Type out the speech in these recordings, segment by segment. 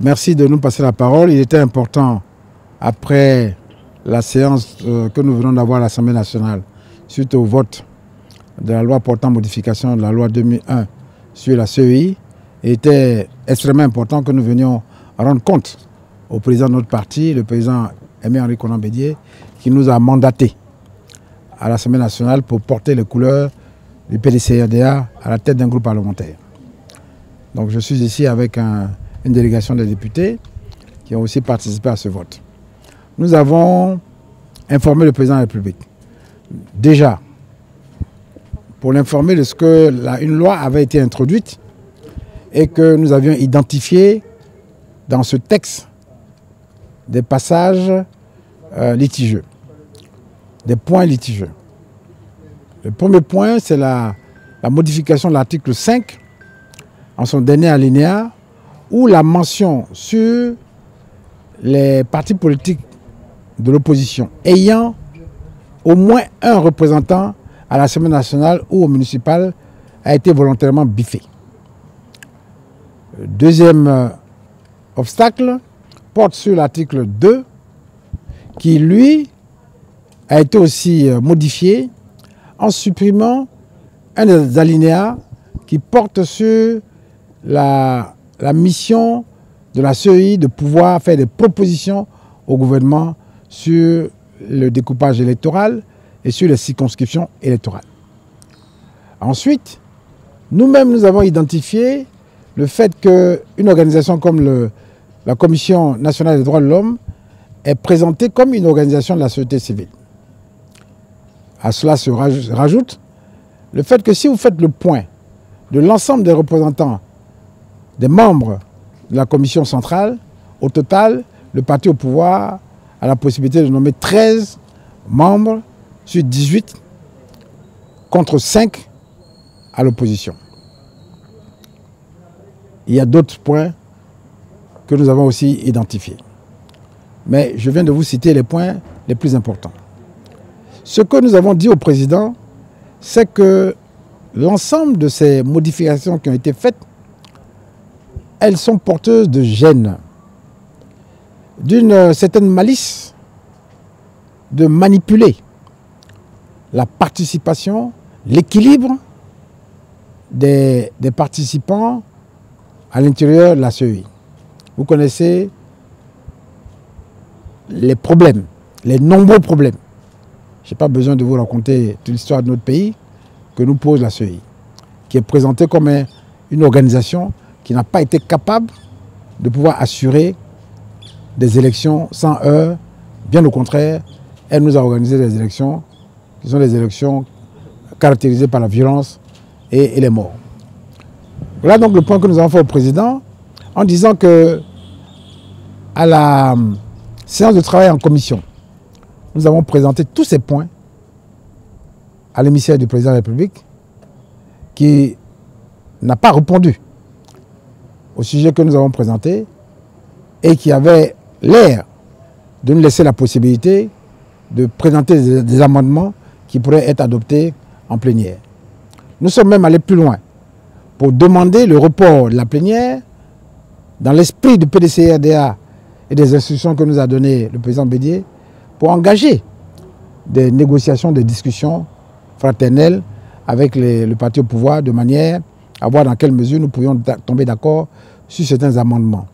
Merci de nous passer la parole. Il était important, après la séance que nous venons d'avoir à l'Assemblée nationale, suite au vote de la loi portant modification de la loi 2001 sur la CEI, il était extrêmement important que nous venions rendre compte au président de notre parti, le président Aimé-Henri Konan Bédié, qui nous a mandatés à l'Assemblée nationale pour porter les couleurs du PDCRDA à la tête d'un groupe parlementaire. Donc je suis ici avec une délégation des députés qui ont aussi participé à ce vote. Nous avons informé le président de la République. Déjà, pour l'informer de ce que une loi avait été introduite et que nous avions identifié dans ce texte des passages litigieux, des points litigieux. Le premier point, c'est la modification de l'article 5 en son dernier alinéa, où la mention sur les partis politiques de l'opposition ayant au moins un représentant à l'Assemblée nationale ou au municipal a été volontairement biffée. Le deuxième obstacle porte sur l'article 2 qui, lui, a été aussi modifié en supprimant un des alinéas qui porte sur la mission de la CEI de pouvoir faire des propositions au gouvernement sur le découpage électoral et sur les circonscriptions électorales. Ensuite, nous-mêmes, nous avons identifié le fait qu'une organisation comme la Commission nationale des droits de l'homme est présentée comme une organisation de la société civile. À cela se rajoute le fait que si vous faites le point de l'ensemble des représentants, des membres de la commission centrale, au total, le parti au pouvoir a la possibilité de nommer 13 membres sur 18 contre 5 à l'opposition. Il y a d'autres points que nous avons aussi identifiés. Mais je viens de vous citer les points les plus importants. Ce que nous avons dit au président, c'est que l'ensemble de ces modifications qui ont été faites, elles sont porteuses de gêne, d'une certaine malice de manipuler la participation, l'équilibre des participants à l'intérieur de la CEI. Vous connaissez les problèmes, les nombreux problèmes. Je n'ai pas besoin de vous raconter toute l'histoire de notre pays que nous pose la CEI, qui est présentée comme une organisation qui n'a pas été capable de pouvoir assurer des élections sans heurts. Bien au contraire, elle nous a organisé des élections qui sont des élections caractérisées par la violence et les morts. Voilà donc le point que nous avons fait au président en disant que à la séance de travail en commission, nous avons présenté tous ces points à l'émissaire du président de la République qui n'a pas répondu au sujet que nous avons présenté et qui avait l'air de nous laisser la possibilité de présenter des amendements qui pourraient être adoptés en plénière. Nous sommes même allés plus loin pour demander le report de la plénière dans l'esprit du PDCRDA et des instructions que nous a données le président Bédié pour engager des négociations, des discussions fraternelles avec le parti au pouvoir de manière à voir dans quelle mesure nous pourrions tomber d'accord sur certains amendements.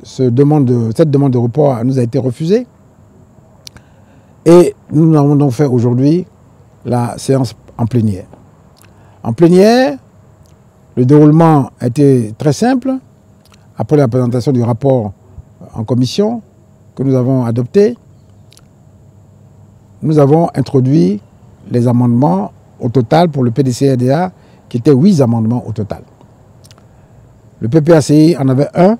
Cette demande de report nous a été refusée et nous avons donc fait aujourd'hui la séance en plénière. En plénière, le déroulement a été très simple. Après la présentation du rapport en commission que nous avons adopté, nous avons introduit les amendements au total pour le PDCRDA, qui étaient 8 amendements au total. Le PPACI en avait un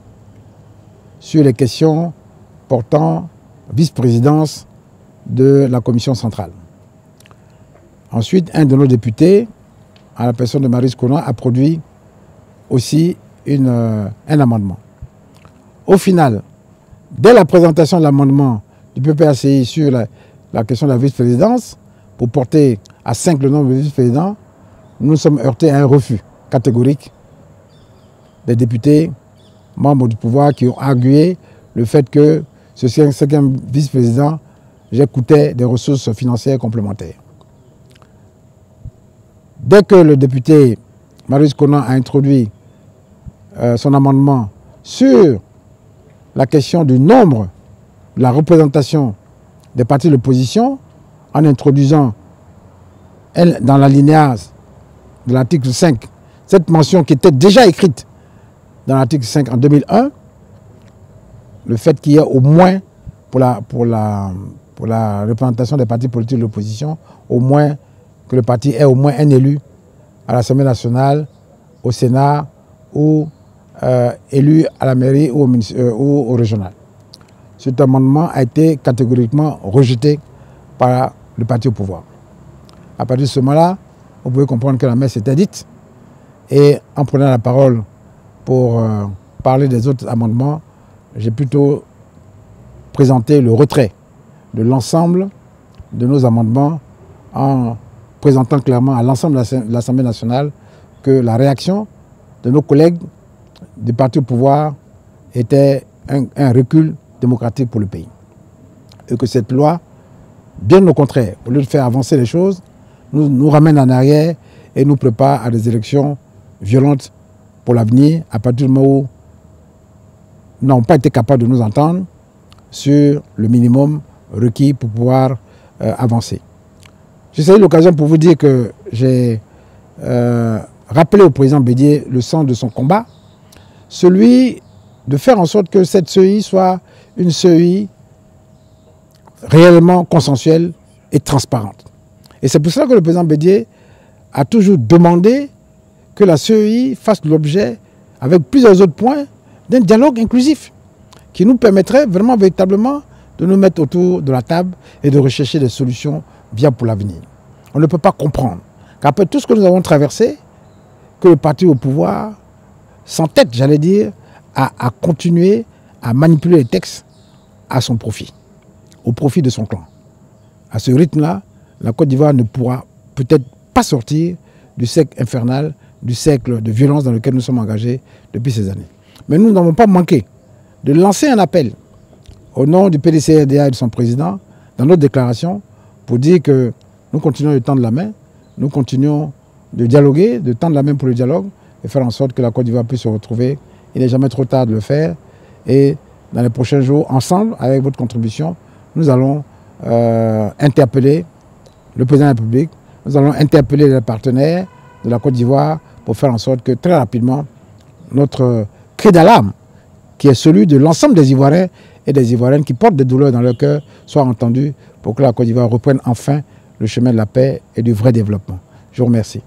sur les questions portant vice-présidence de la commission centrale. Ensuite, un de nos députés, à la personne de Maryse Konan, a produit aussi un amendement. Au final, dès la présentation de l'amendement du PPACI sur la question de la vice-présidence, pour porter à 5 le nombre de vice-présidents, nous nous sommes heurtés à un refus catégorique des députés membres du pouvoir qui ont argué le fait que ce 5e vice-président coûtait des ressources financières complémentaires. Dès que le député Marius Conan a introduit son amendement sur la question du nombre, de la représentation des partis de l'opposition, en introduisant dans l'alinéa de l'article 5, cette mention qui était déjà écrite dans l'article 5 en 2001, le fait qu'il y ait au moins, pour la représentation des partis politiques de l'opposition, au moins que le parti ait au moins un élu à l'Assemblée nationale, au Sénat ou élu à la mairie ou au régional. Cet amendement a été catégoriquement rejeté par le parti au pouvoir. À partir de ce moment-là, vous pouvez comprendre que la messe était dite. Et en prenant la parole pour parler des autres amendements, j'ai plutôt présenté le retrait de l'ensemble de nos amendements en présentant clairement à l'ensemble de l'Assemblée nationale que la réaction de nos collègues du parti au pouvoir était un recul démocratique pour le pays. Et que cette loi, bien au contraire, au lieu de faire avancer les choses, nous ramène en arrière et nous prépare à des élections violentes pour l'avenir, à partir du moment où nous n'avons pas été capables de nous entendre sur le minimum requis pour pouvoir avancer. J'ai saisi l'occasion pour vous dire que j'ai rappelé au président Bédié le sens de son combat, celui de faire en sorte que cette CEI soit une CEI réellement consensuelle et transparente. Et c'est pour cela que le président Bédié a toujours demandé que la CEI fasse l'objet, avec plusieurs autres points, d'un dialogue inclusif qui nous permettrait vraiment, véritablement, de nous mettre autour de la table et de rechercher des solutions viables pour l'avenir. On ne peut pas comprendre qu'après tout ce que nous avons traversé, que le parti au pouvoir s'entête, j'allais dire, à continuer à manipuler les textes à son profit, au profit de son clan. À ce rythme-là, la Côte d'Ivoire ne pourra peut-être pas sortir du cercle infernal, du cercle de violence dans lequel nous sommes engagés depuis ces années. Mais nous n'avons pas manqué de lancer un appel au nom du PDCRDA et de son président dans notre déclaration pour dire que nous continuons de tendre la main, nous continuons de dialoguer, de tendre la main pour le dialogue et faire en sorte que la Côte d'Ivoire puisse se retrouver. Il n'est jamais trop tard de le faire et dans les prochains jours, ensemble, avec votre contribution, nous allons interpeller le président de la République, nous allons interpeller les partenaires de la Côte d'Ivoire pour faire en sorte que très rapidement, notre cri d'alarme, qui est celui de l'ensemble des Ivoiriens et des Ivoiriennes qui portent des douleurs dans leur cœur, soit entendu pour que la Côte d'Ivoire reprenne enfin le chemin de la paix et du vrai développement. Je vous remercie.